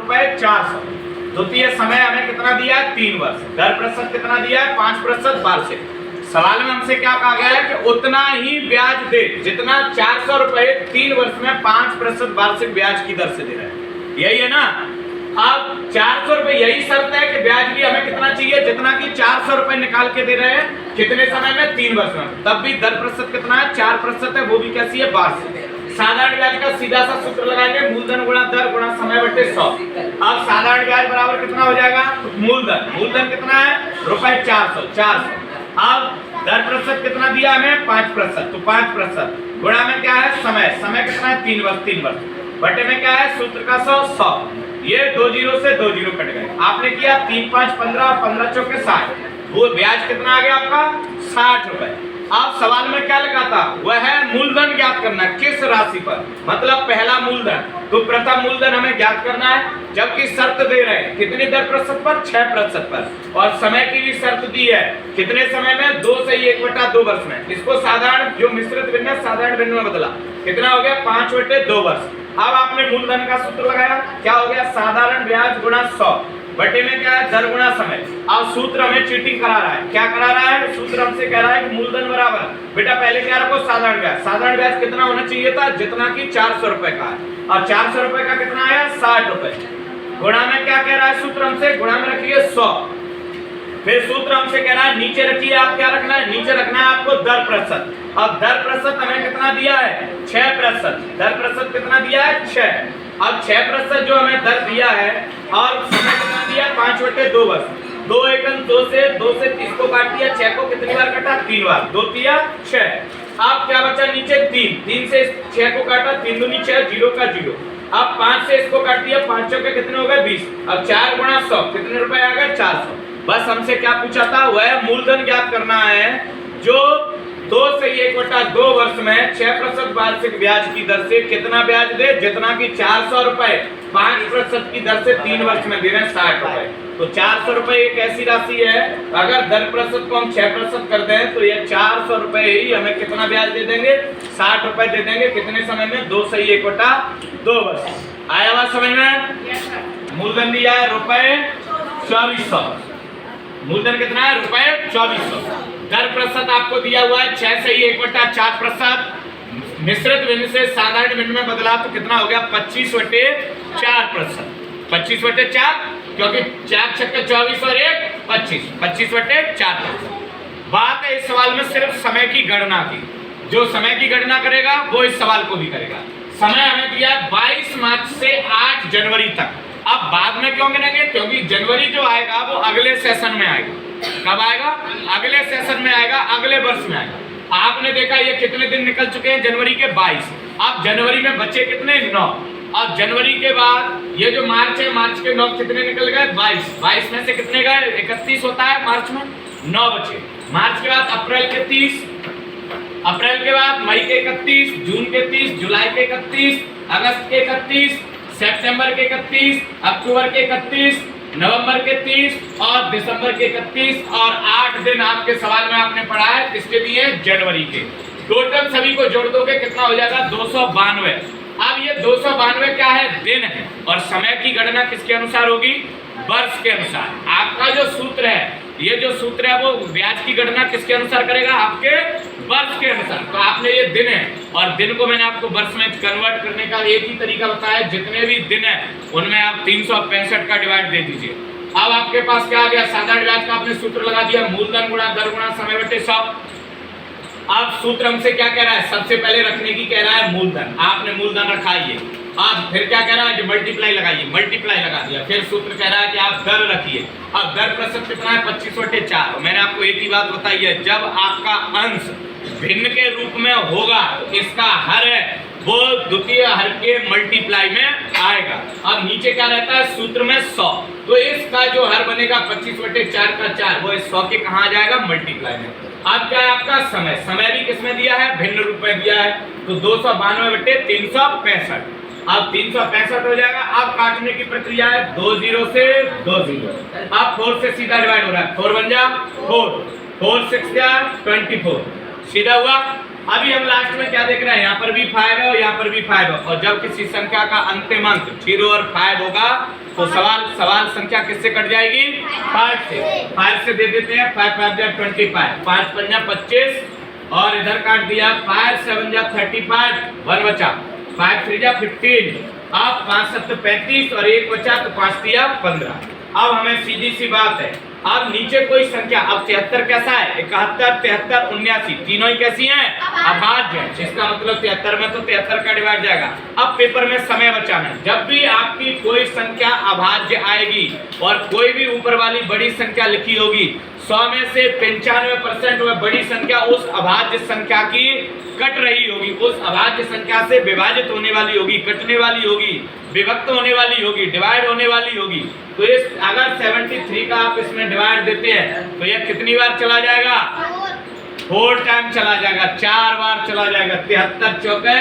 ₹400। द्वितीय समय हमें कितना दिया है 3 वर्ष। दर प्रतिशत कितना दिया है 5% वार्षिक। सवाल में हमसे क्या कहा गया है कि उतना ही ब्याज दे जितना ₹400 3 वर्ष में 5% वार्षिक ब्याज की दर से दे रहे हैं। यही है ना। अब ₹400 यही शर्त है कि ब्याज भी हमें कितना चाहिए जितना कि ₹400 निकाल के दे रहे हैं कितने समय में 3 वर्ष में। तब भी दर प्रतिशत कितना है 4% है, वो भी कैसी है वार्षिक। साधारण ब्याज का सीधा सा सूत्र लगाएंगे मूलधन गुणा दर गुणा समय बटे 100। अब साधारण ब्याज बराबर कितना हो जाएगा मूलधन कितना है ₹400। अब दर प्रतिशत कितना दिया हमें 5%, तो 5% गुणा में क्या है समय कितना है 3 वर्ष बटे में क्या है सूत्र का 100। ये 2 जीरो से 2 जीरो कट गए। आपने किया 3 5 15 15 चौके 60। वो ब्याज कितना आ गया आपका ₹60। अब सवाल में क्या लिखा था वह है मूलधन ज्ञात करना किस राशि पर, मतलब पहला मूलधन। तो प्रथम मूलधन हमें ज्ञात करना है जबकि शर्त दे रहे हैं कितनी दर प्रतिशत पर 6% पर, और समय की भी शर्त दी है कितने समय में 2 से 1/2 वर्ष में। इसको साधारण जो मिश्रित भिन्न है साधारण भिन्न में बदला, कितना हो गया 5/2 वर्ष। अब आपने मूलधन का सूत्र लगाया, क्या हो गया साधारण ब्याज गुणा 100 बटे में क्या है दर गुणा समय। अब सूत्र हमें चीटिंग करा रहा है, क्या करा रहा है सूत्र हमसे कह रहा है कि मूलधन बराबर बेटा पहले क्या रखो साधारण ब्याज कितना होना चाहिए था जितना कि ₹400 का है, और ₹400 का कितना आया ₹60। गुणा में क्या कह रहा है सूत्र हमसे, गुणा में रखिए 100। फिर सूत्र हमसे कह रहा है नीचे रखिए, आप क्या रखना है नीचे रखना है आपको दर प्रतिशत। अब दर प्रतिशत हमें कितना दिया है 6%। दर प्रतिशत कितना दिया है 6। अब 6% जो हमें दर दिया है और समय कितना दिया 5/2 वर्ष। 2 एकम 2 से 30 को काट दिया, 6 को कितनी बार काटा 3 बार, 2 तिया 6। अब क्या बचा नीचे 3 से 6 को काटा 3 दूनी 6 0 का 0। अब 5 से इसको काट दिया 5 चौके कितने हो गए 20। अब 4 गुणा 100 कितने रुपए आ गए 400। बस हमसे क्या पूछा था वह मूलधन ज्ञात करना है जो 2 से 1/2 वर्ष में 6% वार्षिक ब्याज की दर से कितना ब्याज दे जितना कि ₹400 5% की दर से 3 वर्ष में दे रहे हैं ₹60। तो ₹400 एक ऐसी राशि है अगर दर प्रतिशत को हम 6% कर दें तो ये ₹400 ही हमें कितना ब्याज दे देंगे ₹60 दे देंगे कितने समय में 2 से 1/2 वर्ष। आया हुआ समझ में। मूलधन दिया है ₹2400। मूलधन कितना है ₹2400। दर प्रतिशत आपको दिया हुआ है 6 से 1/4%। मिश्रित भिन्न से साधारण भिन्न में बदला तो कितना हो गया 25/4%। 25/4 क्योंकि 4 छक्के 24 और 1 25 25/4%। बात है इस सवाल में सिर्फ समय की गणना की। जो समय की गणना करेगा वो इस सवाल को भी करेगा। समय हमें दिया है 22 मार्च से 8 जनवरी तक। अब बाद में क्यों गिनेंगे क्योंकि जनवरी जो आएगा वो अगले सेशन में आएगा। कब आएगा अगले सेशन में आएगा, अगले वर्ष में आएगा। आपने देखा ये कितने दिन निकल चुके हैं जनवरी के 22। अब जनवरी में बचे कितने 9। अब जनवरी के बाद ये जो मार्च है मार्च के 9 कितने निकल गए 22 में से कितने गए 31 होता है मार्च में 9 बचे। मार्च के बाद अप्रैल के 30, अप्रैल के बाद मई के 31, जून के 30, जुलाई के 31, अगस्त के 31, सितंबर के 31, अक्टूबर के 31, नवंबर के 30 और दिसंबर के 31 और 8 दिन आपके सवाल में आपने पढ़ा है किसके दिए जनवरी के। टोटल सभी को जोड़ दोगे कितना हो जाएगा 292। अब ये 292 क्या है दिन है और समय की गणना किसके अनुसार होगी वर्ष के अनुसार। आपका जो सूत्र है ये जो सूत्र है वो ब्याज की गणना किसके अनुसार करेगा आपके वर्ष के अनुसार। तो आपने ये दिन है और दिन को मैंने आपको वर्ष में कन्वर्ट करने का एक ही तरीका बताया, जितने भी दिन है उनमें आप 365 का डिवाइड दे दीजिए। अब आपके पास क्या आ गया साधारण ब्याज का आपने सूत्र लगा दिया मूलधन गुणा दर गुणा समय बटे 100। अब सूत्र हमसे क्या कह रहा है सबसे पहले रखने की कह रहा है मूलधन, आपने मूलधन रखा है। अब फिर क्या कह रहा है कि मल्टीप्लाई लगाइए, मल्टीप्लाई लगा दिया। फिर सूत्र कह रहा है कि आप दर रखिए। अब दर प्रतिशत कितना है 25/4। मैंने आपको एक ही बात बताई है जब आपका अंश भिन्न के रूप में होगा तो इसका हर है वो द्वितीय हर के मल्टीप्लाई में आएगा। अब नीचे क्या रहता है सूत्र में 100, तो इसका जो हर बनेगा 25/4 का 4 वो 100 के कहाँ आ जाएगा मल्टीप्लाई में। अब क्या है आपका समय, समय भी किसमें दिया है भिन्न रूप में दिया है तो 292/365। अब 365 हो जाएगा। अब काटने की प्रक्रिया है 2 0 से 2 0। अब 4 से सीधा डिवाइड हो रहा है 4 1 जा 4, 4 6 जा 24 सीधा हुआ। अभी हम लास्ट में क्या देख रहे हैं यहाँ पर भी 5 है और यहाँ पर भी 5 है और जब किसी संख्या का अंतिम अंक 0 और 5 होगा तो सवाल संख्या किससे कट जाएगी? 5 से। 5 से दे देते हैं 5 5 जा 25, 5 5 जा 25 और इधर काट दिया 5 7 जा 35, 1 बचा, 5 3 जा 15, अब 5 7 35 और 1 बचा तो 5 दिया 15। अब हमें सीधी सी बात है, अब नीचे कोई संख्या, अब 73 कैसा है? 71 73 79 तीनों ही कैसी हैं? अभाज्य है। इसका मतलब 73 में तो 73 का डिवाइड जाएगा। अब पेपर में समय बचाना है, जब भी आपकी कोई संख्या अभाज्य आएगी और कोई भी ऊपर वाली बड़ी संख्या लिखी होगी, 100 में से 95% में बड़ी संख्या उस अभाज्य संख्या की कट रही होगी, उस अभाज्य संख्या से विभाजित होने वाली होगी, कटने वाली होगी, विभक्त होने वाली होगी, डिवाइड होने वाली होगी। तो इस अगर 73 का आप इसमें डिवाइड देते हैं तो यह कितनी बार चला जाएगा? 4 टाइम चला जाएगा, 4 बार चला जाएगा। 73 चौके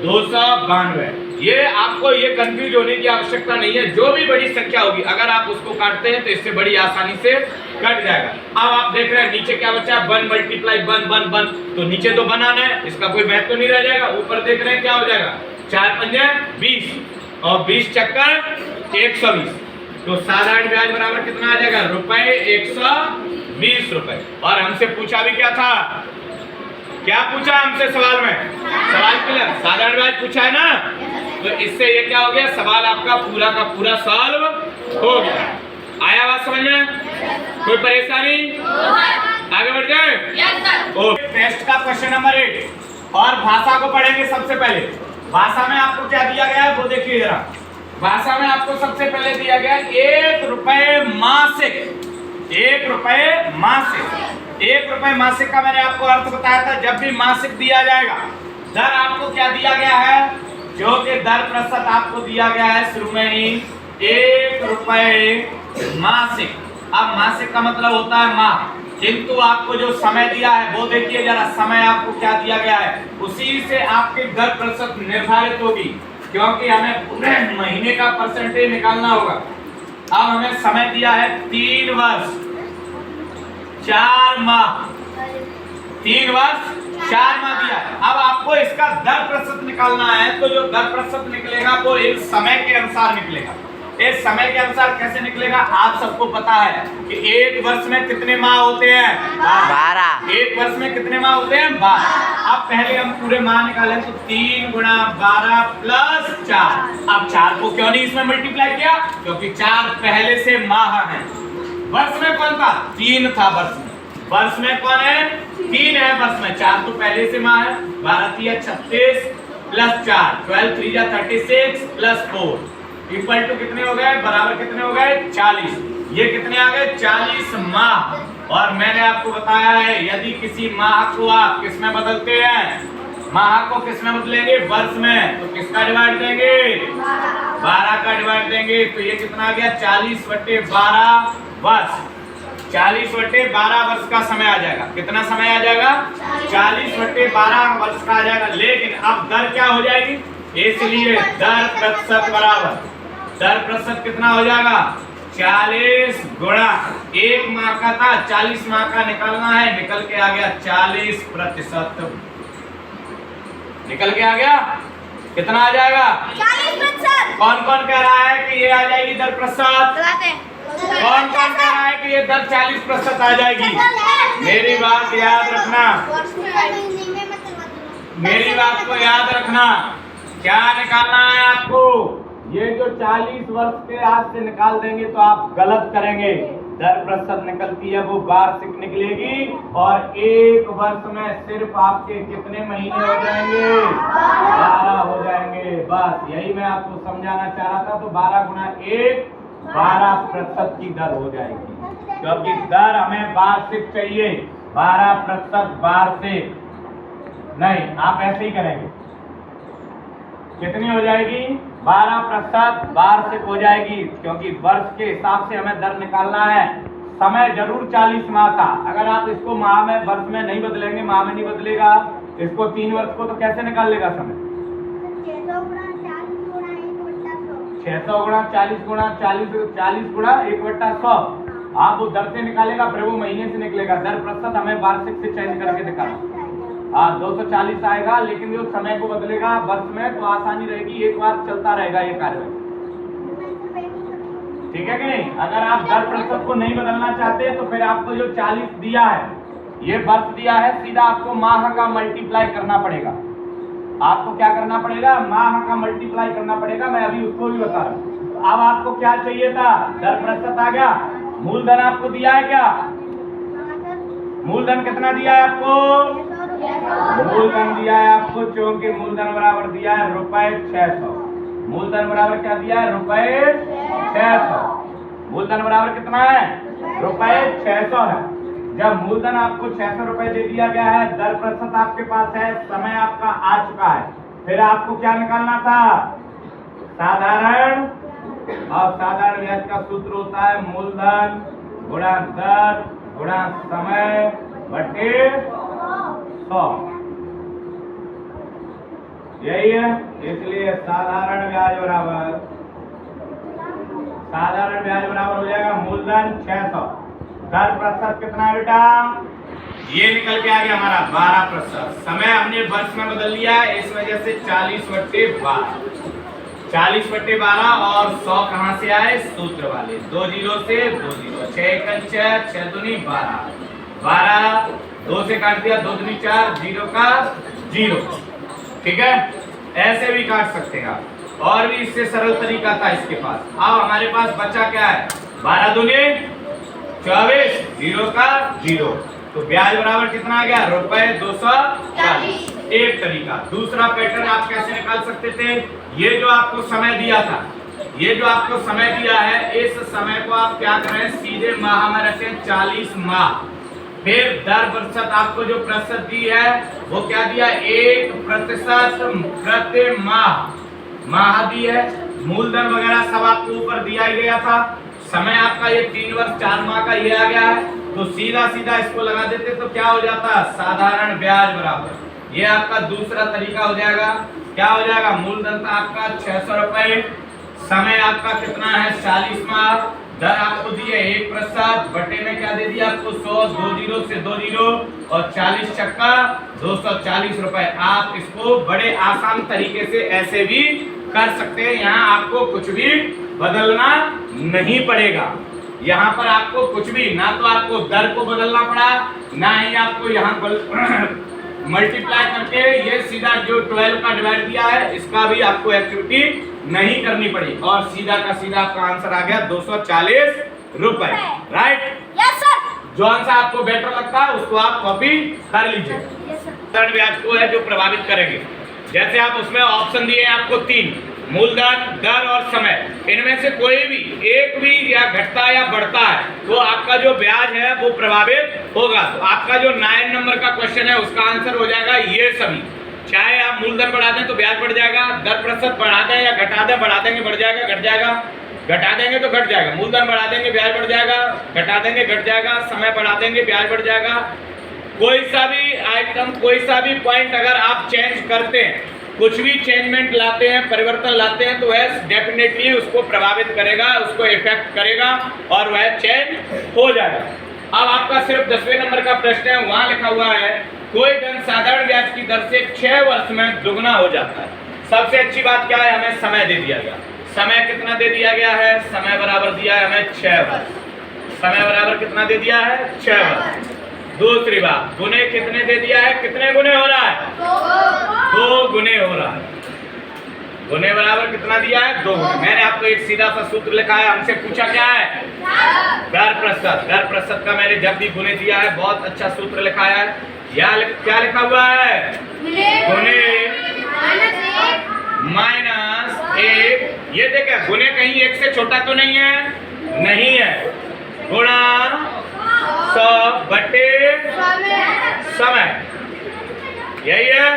292। ये आपको ये कंफ्यूज होने की आवश्यकता नहीं है, जो भी बड़ी संख्या होगी अगर आप उसको काटते हैं तो इससे बड़ी आसानी से कट जाएगा। अब आप देख रहे हैं नीचे क्या बचा? 1 मल्टीप्लाई 1 1 1, तो नीचे तो बनाना है, इसका कोई महत्व तो नहीं रह जाएगा। ऊपर देख रहे हैं क्या हो जाएगा? 4 पंजे 20 और 20 चक्कर 120, तो साधारण ब्याज बराबर कितना आ जाएगा? रुपए 120 रुपए। और हमसे पूछा भी क्या था? क्या पूछा हमसे सवाल में? सवाल क्लियर, साधारण ब्याज पूछा है ना, तो इससे ये क्या हो गया? सवाल आपका पूरा का पूरा सॉल्व हो गया। आया बात समझ में? कोई परेशानी? आगे बढ़ जाए। टेस्ट का क्वेश्चन नंबर 8 और भाषा को पढ़ेंगे सबसे पहले। भाषा में आपको क्या दिया गया है वो देखिए जरा। भाषा में आपको सबसे पहले दिया गया 1 रुपए मासिक। 1 रुपए मासिक। 1 रुपए मासिक का मैंने आपको अर्थ बताया था। जब भी मासिक दिया जाएगा, दर आपको क्या दिया गया है? जो कि दर प्रतिशत आपको दिया गया है शुरू में ही 1 रुपए मासिक। अब मासिक का मतलब होता है माह, किंतु आपको जो समय दिया है वो देखिए जरा। समय आपको क्या दिया गया है, उसी से आपकी दर प्रतिशत निर्धारित होगी, क्योंकि हमें पूरे महीने का परसेंटेज निकालना होगा। अब हमें समय दिया है 3 वर्ष 4 माह, 3 वर्ष 4 माह दिया है। अब आपको इसका दर प्रतिशत निकालना है, तो जो दर प्रतिशत निकलेगा वो इस समय के अनुसार निकलेगा। इस समय के अनुसार कैसे निकलेगा? आप सबको पता है कि 1 वर्ष में कितने माह होते हैं? 12। 1 वर्ष में कितने माह होते हैं? 12। अब पहले हम पूरे माह निकालें तो 3 गुणा 12 प्लस 4। अब 4 को क्यों नहीं इसमें मल्टीप्लाई किया? क्योंकि 4 पहले से माह है। वर्ष में कौन था? 3 था वर्ष में। वर्ष में कौन है? 3 है वर्ष में। 4 तो पहले से माह है। 12 3 36 प्लस 4, 12 3 जा 36 प्लस 4 इक्वल टू कितने हो गए? बराबर कितने हो गए? 40। ये कितने आ गए? 40 माह। और मैंने आपको बताया है यदि किसी माह को आप किस में बदलते हैं, माह को किस में बदलेंगे? वर्ष में, तो किसका डिवाइड देंगे? 12 का डिवाइड देंगे। तो ये कितना आ गया? 40/12 वर्ष। 40/12 वर्ष का समय आ जाएगा। कितना समय आ जाएगा? 40/12 वर्ष का आ जाएगा। लेकिन अब दर क्या हो जाएगी? इसलिए दर प्रतिशत बराबर, दर प्रतिशत कितना हो जाएगा? 40 गुणा 1 माह का था, 40 माह का निकालना है, निकल के आ गया 40%। निकल के आ गया कितना आ जाएगा? 40%। कौन कौन कह रहा है कि ये आ जाएगी दर प्रतिशत? कौन कौन कह रहा है कि ये दर 40% आ जाएगी? मेरी बात याद रखना, मेरी बात को याद रखना। क्या निकालना है आपको? ये जो 40 वर्ष के आज से निकाल देंगे तो आप गलत करेंगे। दर प्रतिशत निकलती है वो वार्षिक निकलेगी, और 1 वर्ष में सिर्फ आपके कितने महीने हो जाएंगे? 12 हो जाएंगे। बस यही मैं आपको समझाना चाह रहा था। तो 12 गुणा 1 12% की दर हो जाएगी, क्योंकि दर हमें वार्षिक चाहिए। 12% वार्षिक नहीं, आप ऐसे ही करेंगे। कितनी हो जाएगी? 12% वार्षिक हो जाएगी, क्योंकि वर्ष के हिसाब से हमें दर निकालना है। समय जरूर 40 माह था। अगर आप इसको माह में, वर्ष में नहीं बदलेंगे, माह में नहीं बदलेगा, इसको 3 वर्ष को तो कैसे निकाल लेगा समय? 600 गुणा 40 गुणा 1/100। आप वो दर से निकालेगा, फिर वो महीने से निकलेगा। दर प्रतिशत हमें वार्षिक से चेंज करके दिखाना। 240 आएगा, लेकिन जो समय को बदलेगा वर्ष में तो आसानी रहेगी, एक बार चलता रहेगा ये कार्य। ठीक है कि नहीं? अगर आप दर प्रतिशत को नहीं बदलना चाहते तो फिर आपको जो 40 दिया है, ये वर्ष दिया है, सीधा आपको माह का मल्टीप्लाई करना पड़ेगा। आपको क्या करना पड़ेगा? माह का मल्टीप्लाई करना पड़ेगा। मैं अभी उसको भी बता रहा हूँ। अब आपको क्या चाहिए था? दर प्रतिशत आ गया। मूलधन आपको दिया है क्या? मूलधन कितना दिया है आपको? मूलधन दिया है आपको, क्योंकि मूलधन बराबर दिया है ₹600। मूलधन बराबर क्या दिया है? ₹600। मूलधन बराबर कितना है? ₹600 है। जब मूलधन आपको 600 रुपए दे दिया गया है, दर प्रतिशत आपके पास है, समय आपका आ चुका है, फिर आपको क्या निकालना था? साधारण। और साधारण ब्याज का सूत्र होता है मूलधन गुणा दर गुणा समय बटे 100। यही है। इसलिए साधारण ब्याज बराबर हो जाएगा मूलधन 600, दर प्रतिशत कितना है बेटा? ये निकल के आ गया हमारा 12%। समय हमने वर्ष में बदल लिया है, इस वजह से 40/12, 40/12। और 100 कहां से आए? सूत्र वाले 2 जीरो से 2 जीरो, 6 एकम 6, 6 दूनी 12, 12 2 से काट दिया, 2 दूनी 4, 0 का 0। ठीक है, ऐसे भी काट सकते हैं आप। और भी इससे सरल तरीका था इसके पास। अब हमारे पास बचा क्या है? 12 दूनी 24, 0 का 0। तो ब्याज बराबर कितना आ गया? ₹240। एक तरीका। दूसरा पैटर्न आप कैसे निकाल सकते थे? ये जो आपको समय दिया था, ये जो आपको समय दिया है, इस समय को आप क्या करें? सीधे माह में रखें, 40 माह। फिर दर प्रतिशत आपको जो प्रतिशत दी है वो क्या दिया? 1% प्रति माह। माह दी है, मूलधन वगैरह सब आपको ऊपर दिया ही गया था। समय आपका ये 3 वर्ष 4 माह का ये आ गया है, तो सीधा सीधा इसको लगा देते तो क्या हो जाता? साधारण ब्याज बराबर। ये आपका दूसरा तरीका हो जाएगा। क्या हो जाएगा? मूलधन था आपका 600 रुपए, समय आपका कितना है? 40 माह, दर आपको दी है 1%, बटे में क्या दे दिया आपको? 100, 2 जीरो से 2 जीरो, और 40 छक्का 240 रुपए। आप इसको बड़े आसान तरीके से ऐसे भी कर सकते हैं। यहाँ आपको कुछ भी बदलना नहीं पड़ेगा। यहाँ पर आपको कुछ भी, ना तो आपको दर को बदलना पड़ा, ना ही आपको यहाँ मल्टीप्लाई करके ये सीधा जो 12 का डिवाइड दिया है इसका भी आपको एक्टिविटी नहीं करनी पड़ी, और सीधा का सीधा आपका आंसर आ गया 240 रुपए। राइट? Yes sir. जो आंसर आपको बेटर लगता है उसको आप कॉपी कर लीजिए। दर ब्याज को है जो प्रभावित करेंगे। जैसे आप उसमें ऑप्शन दिए हैं आपको 3, मूलधन, दर और समय। इनमें से कोई भी एक भी या घटता या बढ़ता है तो आपका जो ब्याज है वो प्रभावित होगा। तो आपका जो 9 नंबर का क्वेश्चन है उसका आंसर हो जाएगा ये सभी। चाहे आप मूलधन बढ़ा दें तो ब्याज बढ़ जाएगा, दर प्रतिशत बढ़ा दें या घटा दें, बढ़ा देंगे बढ़ जाएगा, घट जाएगा, घटा देंगे तो घट जाएगा, मूलधन बढ़ा देंगे ब्याज बढ़ जाएगा, घटा देंगे घट जाएगा, समय बढ़ा देंगे ब्याज बढ़ जाएगा। कोई सा भी आइटम, कोई सा भी पॉइंट अगर आप चेंज करते हैं, कुछ भी चेंजमेंट लाते हैं, परिवर्तन लाते हैं, तो वह डेफिनेटली उसको प्रभावित करेगा, उसको इफेक्ट करेगा और वह चेंज हो जाएगा। अब आपका सिर्फ 10वें नंबर का प्रश्न है, वहां लिखा हुआ है कोई धन साधारण ब्याज की दर से 6 वर्ष में दुगना हो जाता है। सबसे अच्छी बात क्या है? हमें समय दे दिया गया। समय कितना दे दिया गया है? समय बराबर दिया है हमें 6 वर्ष। समय बराबर कितना दे दिया है? 6 वर्ष। दूसरी बात, गुने कितने दे दिया है? कितने गुने हो रहा है? 2 गुने हो रहा है। गुने बराबर कितना दिया है? 2 गुने। मैंने आपको एक सीधा सा सूत्र लिखा है, हमसे पूछा क्या है? दर प्रतिशत। दर प्रतिशत का मैंने जब भी गुने दिया है बहुत अच्छा सूत्र लिखा है। क्या लिखा हुआ है? गुने -1। ये देखिए, गुने कहीं 1 से छोटा तो नहीं है? नहीं है। गुणा 100 बटे समय, यही है।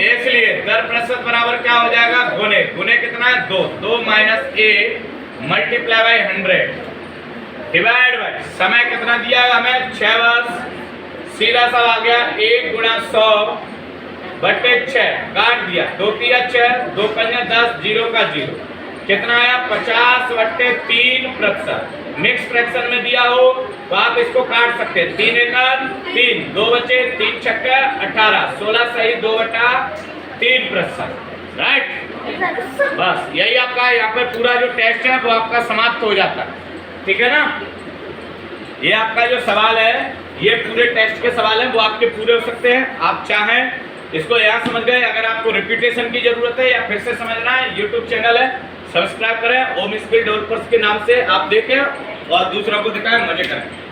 इसलिए दर प्रतिशत बराबर क्या हो जाएगा? गुने। गुने कितना है? 2। 2 - 1 मल्टीप्लाई बाई 100 डिवाइड बाई समय कितना दिया है हमें? 6 वर्ष। सीधा सा आ गया 1 गुणा 100 बटे 6, काट दिया, 2 किया 6, 2 पंजा 10, 0 का 0, कितना आया? 50/3%। मिक्स फ्रैक्शन में दिया हो तो आप इसको काट सकते हैं। 3 एकड़ 3, 2 बचे, 3 छक्का 18, 16 सही 2/3%। राइट? बस यही आपका यहाँ पे पूरा जो टेस्ट है वो आपका समाप्त हो जाता है। ठीक है ना, ये आपका जो सवाल है, ये पूरे टेस्ट के सवाल हैं, वो आपके पूरे हो सकते हैं। आप चाहें इसको यहाँ समझ गए, अगर आपको रिपीटेशन की जरूरत है या फिर से समझना है, यूट्यूब चैनल है, सब्सक्राइब करें, ओम स्किल डेवलपर्स के नाम से आप देखें और दूसरों को दिखाएं, मजे करें।